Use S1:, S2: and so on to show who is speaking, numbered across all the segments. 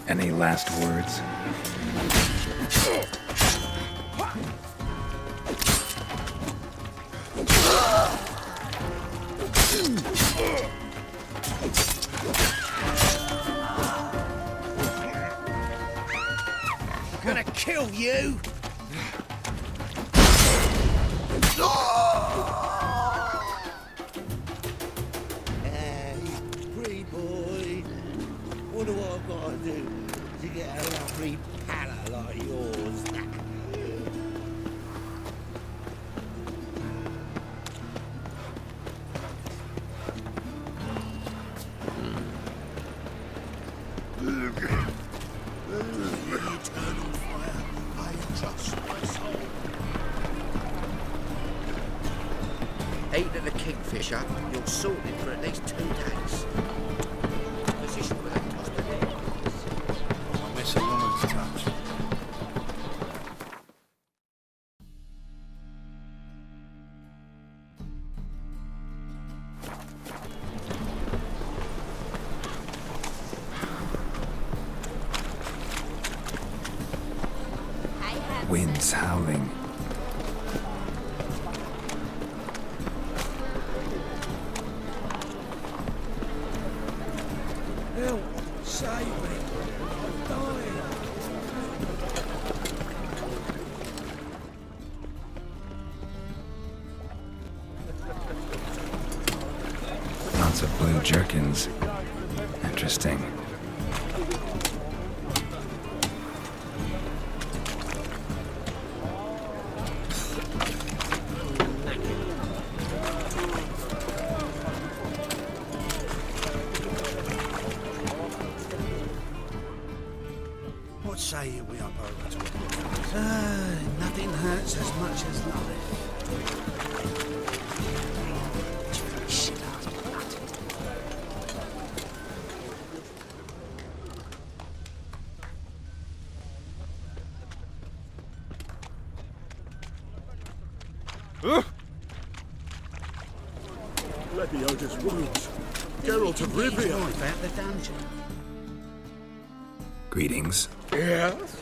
S1: Any last words?
S2: I'm gonna kill you!
S3: Free boy. Wonder what I've got to do to get a lovely palla like yours. Eternal fire, I entrust my soul.
S2: Eat of the kingfisher, you're sorted for at least 2 days. Position where they toss the nails.
S3: I miss a woman's touch.
S1: Wind's howling.
S3: Help! Save me! I'm dying!
S1: Lots of blue jerkins. Interesting.
S3: What say you we up over to it? Nothing hurts as much as life. Shit out of that.
S4: Lebioda's wounds. Geralt of Rivia.
S3: About the dungeon.
S1: Greetings.
S4: Yes?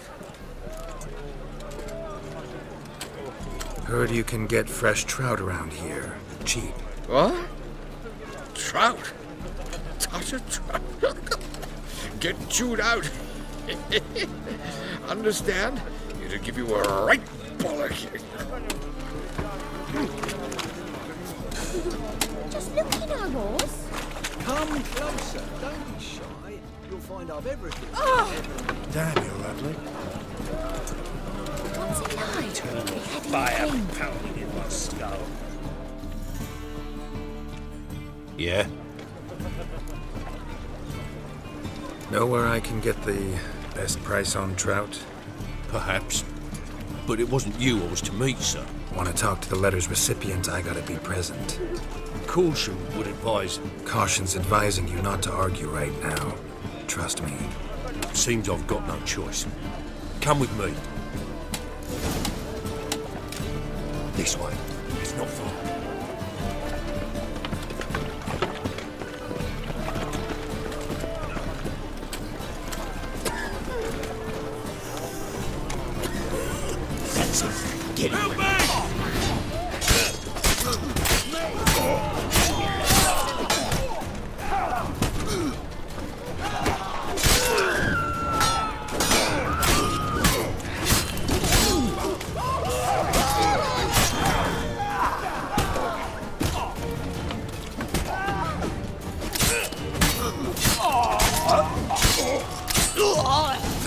S1: Heard you can get fresh trout around here. Cheap.
S4: What? Trout? Touch a trout? Get chewed out. Understand? It'll give you a right bollocking.
S5: Just looking at yours.
S6: Come closer, don't be shy. You'll find I've everything.
S3: Damn, you're ugly.
S5: What's it like?
S6: Fire pounding in my skull.
S4: Yeah?
S1: Know where I can get the best price on trout?
S4: Perhaps. But it wasn't you I was to meet, sir.
S1: Want to talk to the letter's recipient, I gotta be present.
S4: Caution would advise.
S1: Caution's advising you not to argue right now. Trust me.
S4: Seems I've got no choice. Come with me. This way. It's not far. That's it. Get it.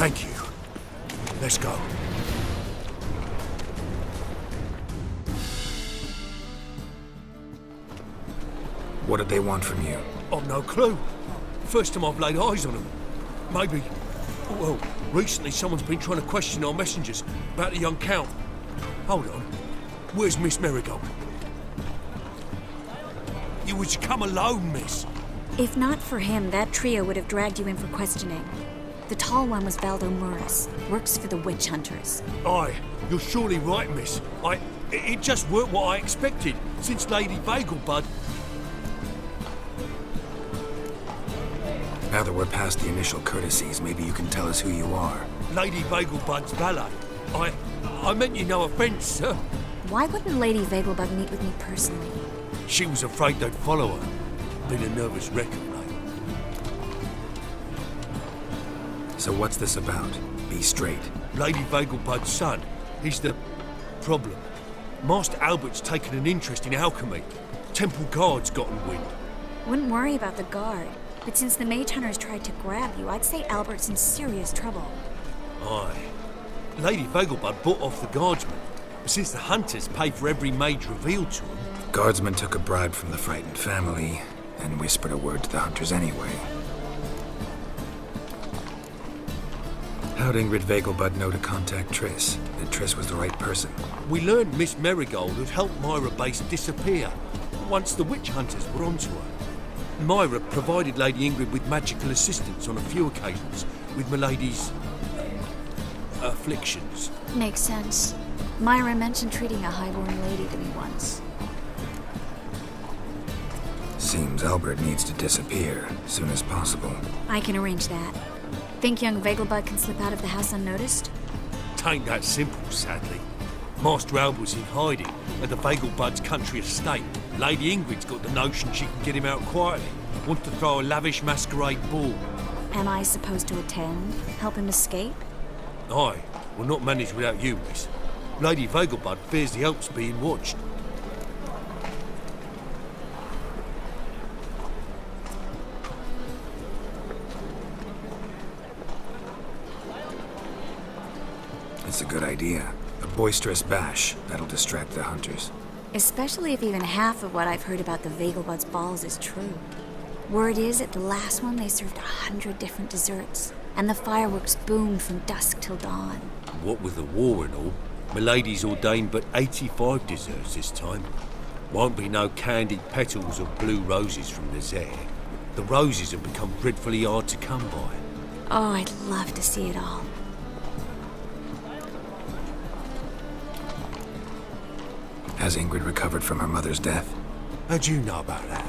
S4: Thank you. Let's go.
S1: What did they want from you?
S4: I've no clue. First time I've laid eyes on them. Maybe... Well, recently someone's been trying to question our messengers about the young Count. Hold on. Where's Miss Marigold? You was to come alone, miss.
S5: If not for him, that trio would have dragged you in for questioning. The tall one was Valdo Muris, works for the witch hunters.
S4: Aye, you're surely right, miss. It just weren't what I expected, since Lady Vagelbud...
S1: Now that we're past the initial courtesies, maybe you can tell us who you are.
S4: Lady Vagelbud's valet. I meant you no offence, sir.
S5: Why wouldn't Lady Vagelbud meet with me personally?
S4: She was afraid they'd follow her. Been a nervous wreck of late.
S1: So what's this about? Be straight.
S4: Lady Vagelbud's son. He's the problem. Master Albert's taken an interest in alchemy. Temple Guard's gotten wind.
S5: Wouldn't worry about the guard, but since the mage hunters tried to grab you, I'd say Albert's in serious trouble.
S4: Aye. Lady Vagelbud bought off the guardsmen, but since the hunters pay for every mage revealed to them...
S1: Guardsmen took a bribe from the frightened family and whispered a word to the hunters anyway. How'd Ingrid Vagelbud know to contact Triss? That Triss was the right person?
S4: We learned Miss Marigold had helped Myra Base disappear once the witch hunters were onto her. Myra provided Lady Ingrid with magical assistance on a few occasions with Milady's... afflictions.
S5: Makes sense. Myra mentioned treating a highborn lady to me once.
S1: Seems Albert needs to disappear as soon as possible.
S5: I can arrange that. Think young Vagelbud can slip out of the house unnoticed?
S4: Tain't that simple, sadly. Master Albert's in hiding at the Vagelbud's country estate. Lady Ingrid's got the notion she can get him out quietly. Wants to throw a lavish masquerade ball.
S5: Am I supposed to attend? Help him escape?
S4: Aye, will not manage without you, miss. Lady Vagelbud fears the Alps being watched.
S1: It's a good idea. A boisterous bash. That'll distract the hunters.
S5: Especially if even half of what I've heard about the Vagelbud's balls is true. Word is, at the last one they served 100 different desserts, and the fireworks boomed from dusk till dawn.
S4: What with the war and all, Milady's ordained but 85 desserts this time. Won't be no candied petals or blue roses from the Zare. The roses have become dreadfully hard to come by.
S5: Oh, I'd love to see it all.
S1: Has Ingrid recovered from her mother's death?
S4: How'd you know about that?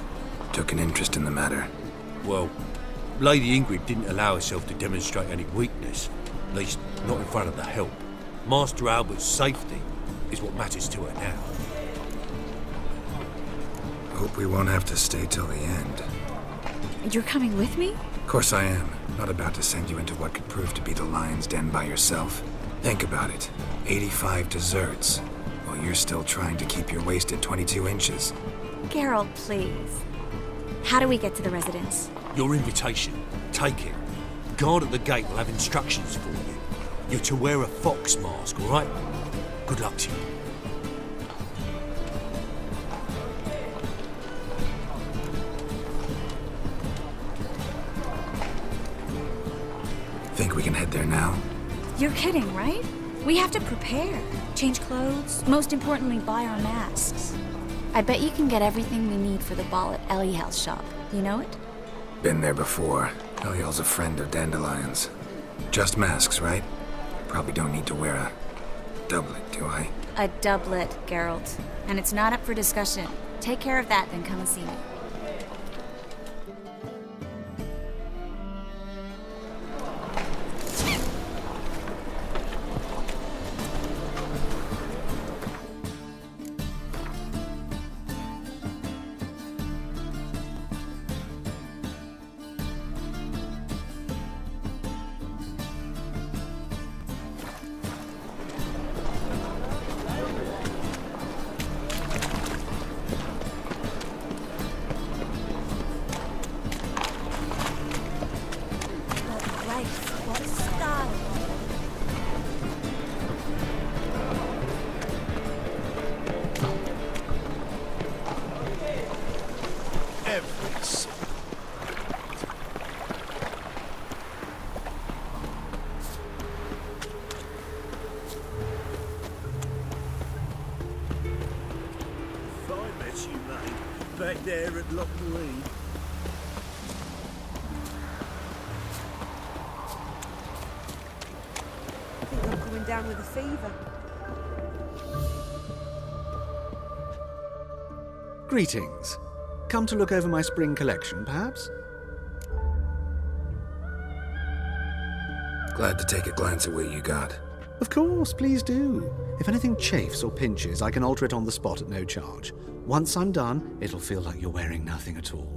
S1: Took an interest in the matter.
S4: Well, Lady Ingrid didn't allow herself to demonstrate any weakness, at least not in front of the help. Master Albert's safety is what matters to her now.
S1: Hope we won't have to stay till the end.
S5: You're coming with me?
S1: Of course I am. Not about to send you into what could prove to be the lion's den by yourself. Think about it. 85 desserts. While you're still trying to keep your waist at 22 inches.
S5: Geralt, please. How do we get to the residence?
S4: Your invitation. Take it. Guard at the gate will have instructions for you. You're to wear a fox mask, all right? Good luck to you.
S1: Think we can head there now?
S5: You're kidding, right? We have to prepare. Change clothes. Most importantly, buy our masks. I bet you can get everything we need for the ball at Eliel's shop. You know it?
S1: Been there before. Eliel's a friend of Dandelion's. Just masks, right? Probably don't need to wear a doublet, do I?
S5: A doublet, Geralt. And it's not up for discussion. Take care of that, then come and see me.
S6: back there at Loch Marine.
S7: I think I'm coming down with a fever.
S8: Greetings. Come to look over my spring collection, perhaps?
S1: Glad to take a glance at what you got.
S8: Of course, please do. If anything chafes or pinches, I can alter it on the spot at no charge. Once I'm done, it'll feel like you're wearing nothing at all.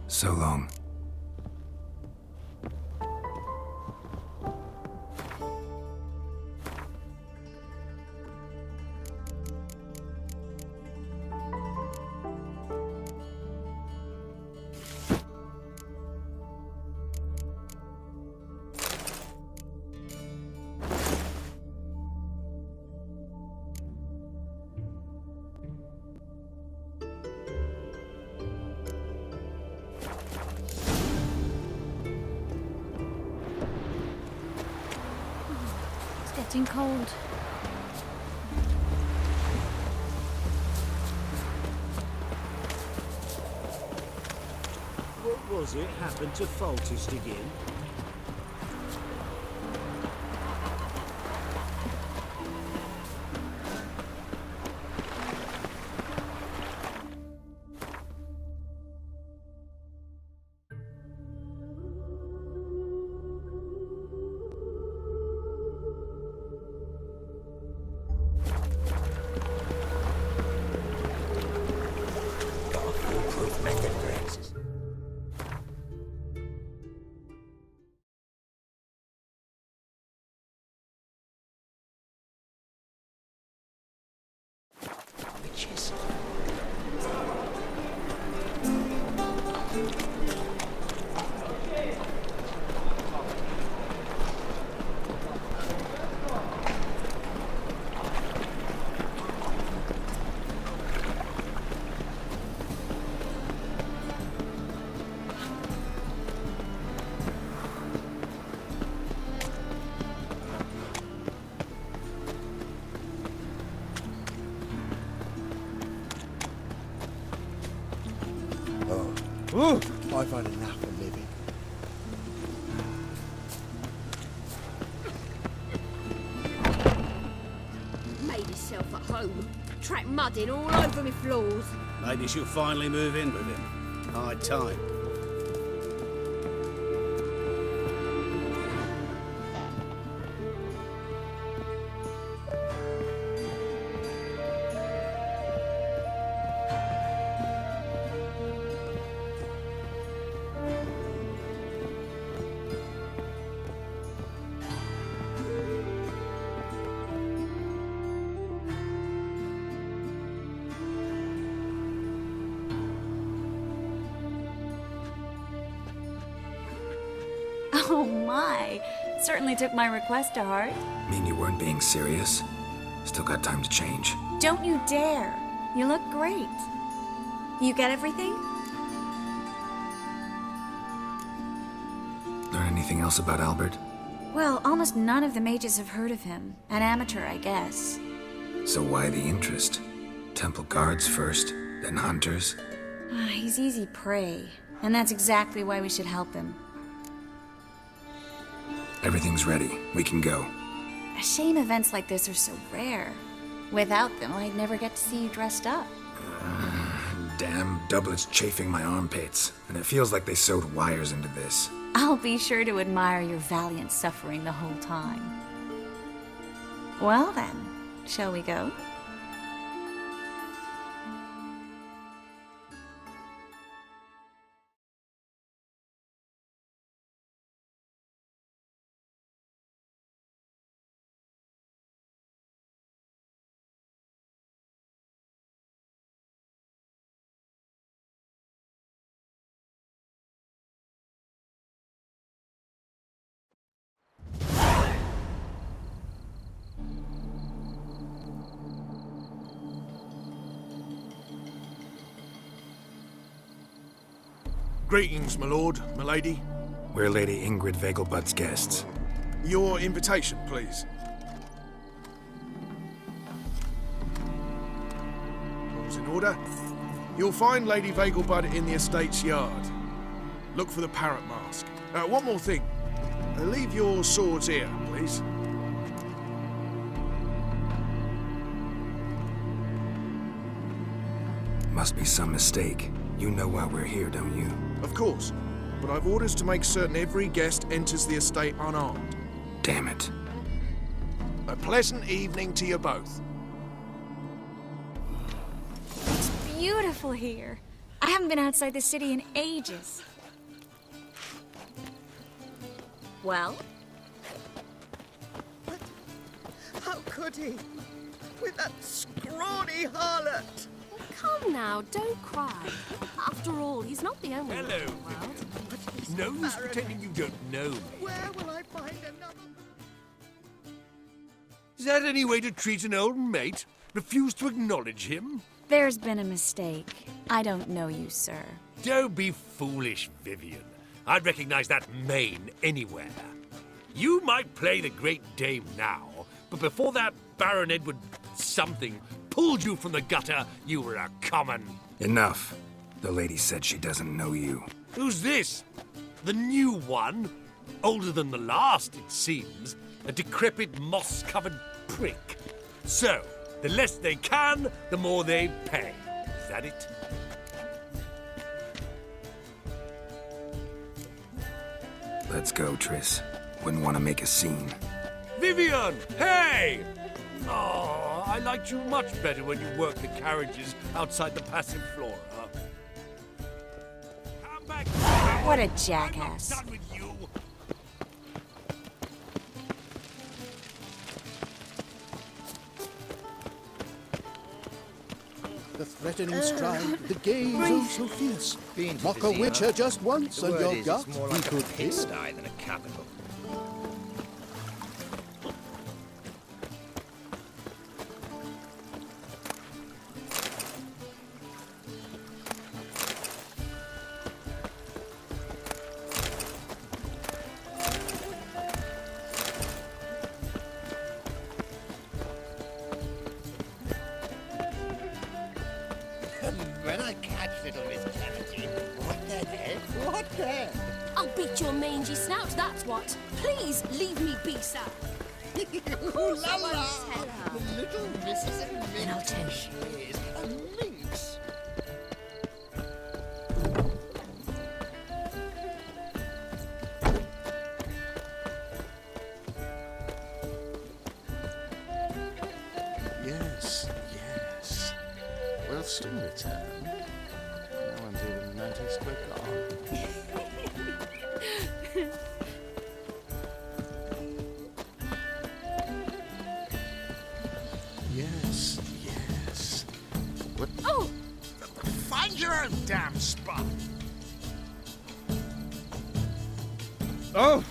S1: So long.
S5: Getting cold.
S6: What was it happened to Faltist again?
S3: Oh, I've had enough of living.
S9: Made himself at home. Track mudding all over me floors.
S6: Maybe she'll finally move in with him. High time.
S5: Oh my! Certainly took my request to heart.
S1: Mean you weren't being serious? Still got time to change.
S5: Don't you dare! You look great. You get everything?
S1: Learn anything else about Albert?
S5: Well, almost none of the mages have heard of him. An amateur, I guess.
S1: So why the interest? Temple guards first, then hunters?
S5: He's easy prey, and that's exactly why we should help him.
S1: Everything's ready. We can go.
S5: A shame events like this are so rare. Without them, I'd never get to see you dressed up.
S1: Damn doublets chafing my armpits, and it feels like they sewed wires into this.
S5: I'll be sure to admire your valiant suffering the whole time. Well then, shall we go?
S10: Greetings, my lord, my lady.
S1: We're Lady Ingrid Vegelbud's guests.
S10: Your invitation, please. All's in order. You'll find Lady Vegelbud in the estate's yard. Look for the parrot mask. One more thing. Leave your swords here, please.
S1: Must be some mistake. You know why we're here, don't you?
S10: Of course, but I've orders to make certain every guest enters the estate unarmed.
S1: Damn it.
S10: A pleasant evening to you both.
S5: It's beautiful here. I haven't been outside the city in ages. Well?
S2: How could he? With that scrawny harlot!
S9: Come now, don't cry. After all, he's not the only one in the world.
S4: No use pretending you don't know me.
S2: Where will I find another?
S4: Is that any way to treat an old mate? Refuse to acknowledge him?
S5: There's been a mistake. I don't know you, sir.
S4: Don't be foolish, Vivian. I'd recognize that mane anywhere. You might play the Great Dame now, but before that Baron Edward something pulled you from the gutter, you were a common.
S1: Enough. The lady said she doesn't know you.
S4: Who's this? The new one? Older than the last, it seems. A decrepit, moss-covered prick. So, the less they can, the more they pay. Is that it?
S1: Let's go, Triss. Wouldn't want to make a scene.
S4: Vivian! Hey! Oh, I liked you much better when you worked the carriages outside the passive flora. Come back!
S5: What a jackass.
S4: I'm not done with you.
S6: The threatening stride, the gaze oh so fierce. Mock a witcher just once, and your gut he could pierce.
S2: Than a capital. When I catch little Miss Clarity, what the hell? What the?
S9: I'll beat your mangy snout, that's what. Please leave me be, sir.
S2: Ooh la la!
S9: Tell her.
S2: The little Mrs.
S5: And I'll tell you.
S2: She is a minx.
S6: Yes, yes. Will soon return. No one's even noticed we're gone. Yes, yes. What?
S9: Oh!
S2: Find your own damn spot.
S10: Oh!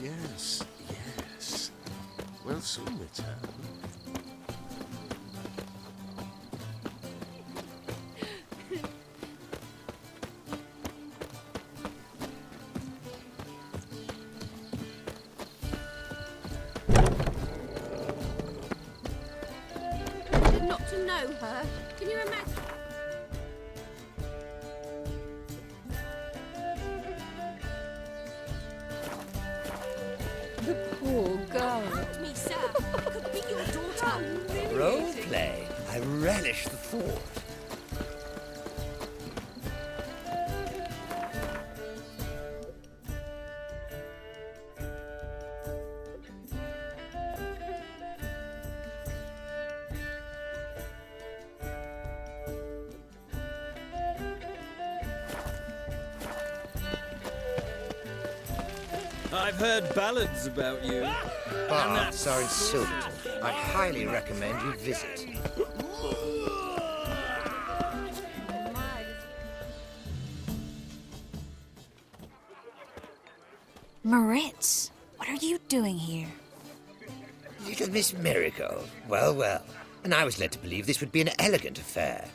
S11: Yes, yes. We'll soon return.
S9: Not to know her. Can you imagine? The poor girl. Me, sir. Could be your daughter.
S3: Role play. I relish the thought.
S12: I've heard ballads about you.
S2: Baths are in Silverton. I highly recommend you visit.
S5: Moritz, what are you doing here?
S3: Little Miss Marigold. Well, well. And I was led to believe this would be an elegant affair.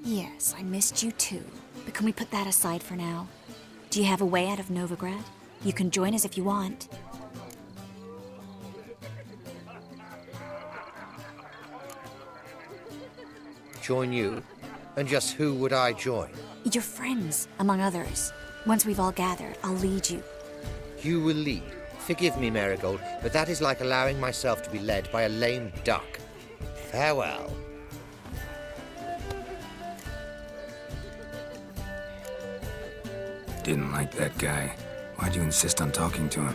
S5: Yes, I missed you too. But can we put that aside for now? Do you have a way out of Novigrad? You can join us if you want.
S3: Join you? And just who would I join?
S5: Your friends, among others. Once we've all gathered, I'll lead you.
S3: You will lead. Forgive me, Marigold, but that is like allowing myself to be led by a lame duck. Farewell.
S1: Didn't like that guy. Why'd you insist on talking to him?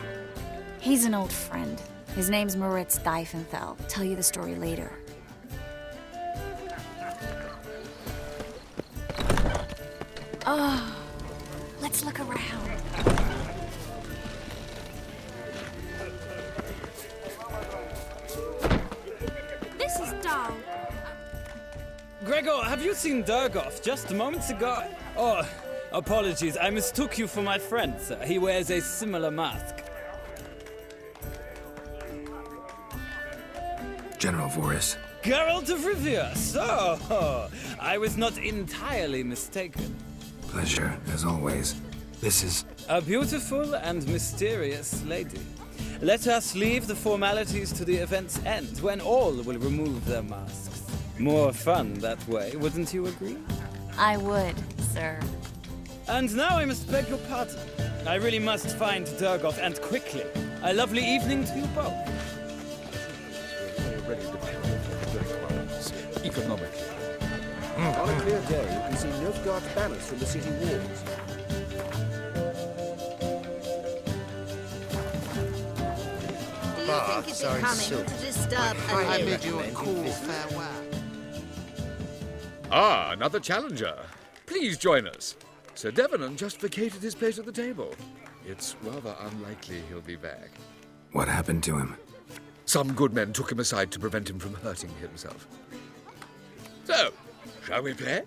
S5: He's an old friend. His name's Moritz Diefenfeld. Tell you the story later. Oh, let's look around.
S9: This is dull.
S12: Gregor, have you seen Durgoff just moments ago? Oh, apologies. I mistook you for my friend, sir. He wears a similar mask.
S1: General Voris.
S12: Geralt of Rivia. So, I was not entirely mistaken.
S1: Pleasure, as always. This is...
S12: A beautiful and mysterious lady. Let us leave the formalities to the event's end, when all will remove their masks. More fun that way, wouldn't you agree?
S5: I would, sir.
S12: And now I must beg your pardon. I really must find Durgoff, and quickly. A lovely evening to you both.
S6: We're ready to economically. On a clear day, you can see Nilfgaard's banners from the city walls.
S3: Baths are in Silverton. I bid you a cool
S11: farewell.
S13: Ah, another challenger. Please join us. Sir Devenant just vacated his place at the table. It's rather unlikely he'll be back.
S1: What happened to him?
S13: Some good men took him aside to prevent him from hurting himself. So, shall we play?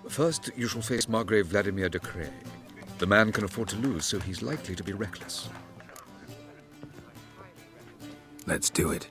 S13: First, you shall face Margrave Vladimir de Cray. The man can afford to lose, so he's likely to be reckless.
S1: Let's do it.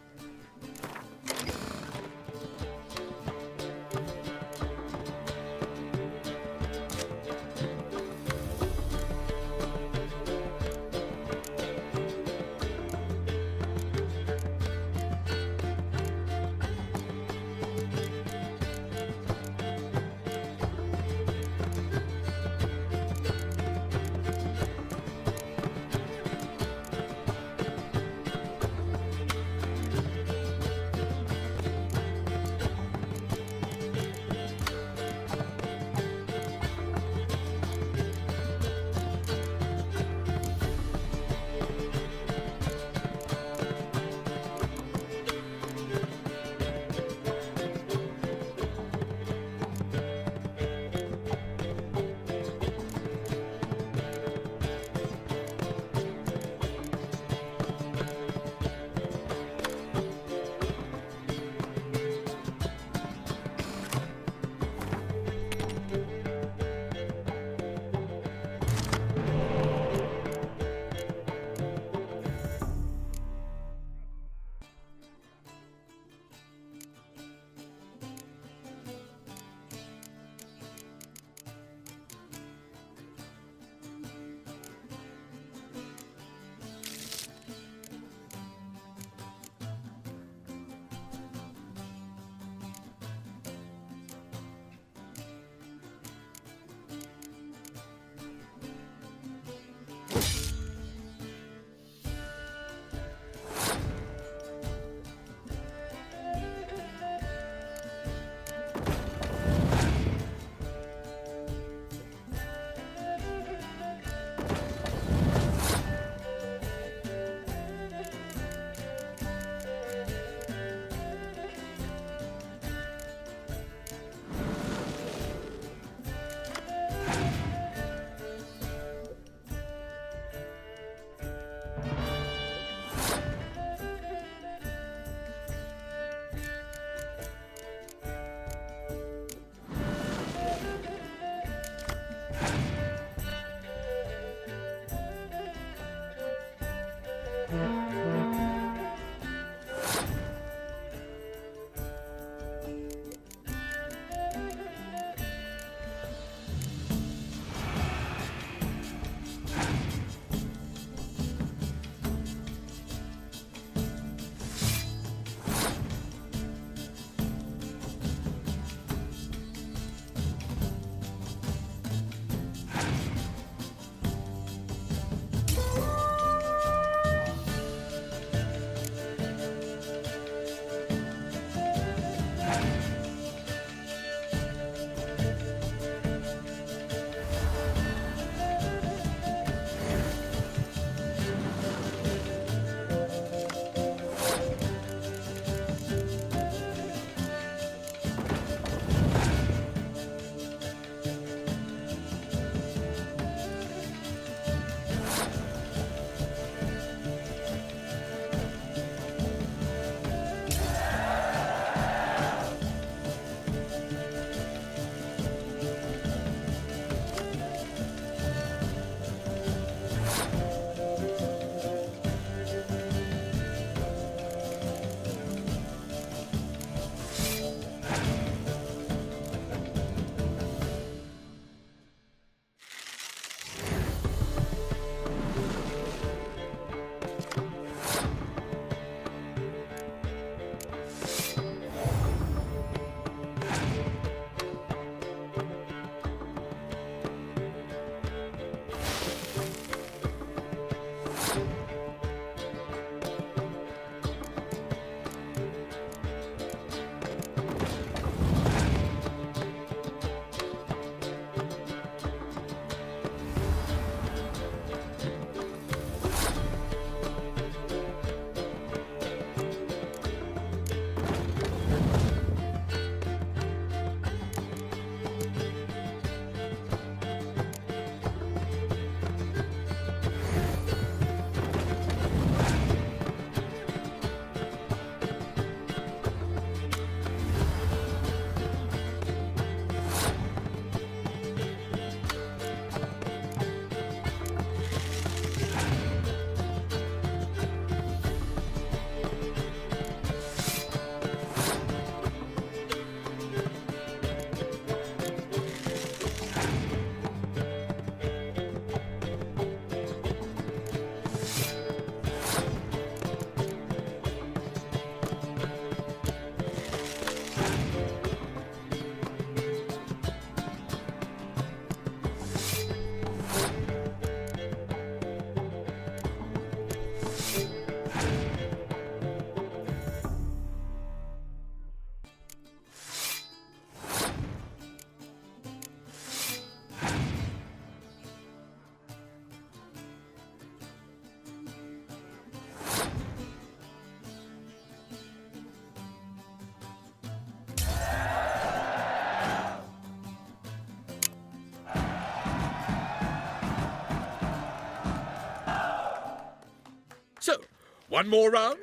S13: One more round?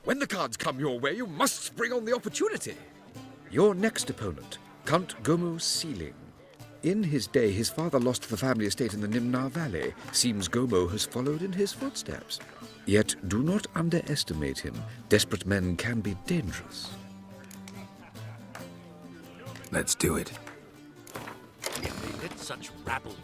S13: When the cards come your way, you must spring on the opportunity. Your next opponent, Count Gomu Sealing. In his day, his father lost the family estate in the Nimnar Valley. Seems Gomo has followed in his footsteps. Yet do not underestimate him. Desperate men can be dangerous.
S1: Let's do it.
S4: Let such rabble.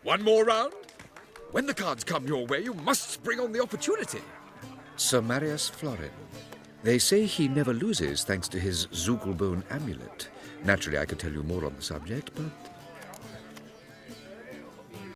S13: One more round? When the cards come your way, you must spring on the opportunity. Sir Marius Florin. They say he never loses thanks to his Zugelbone amulet. Naturally, I could tell you more on the subject, but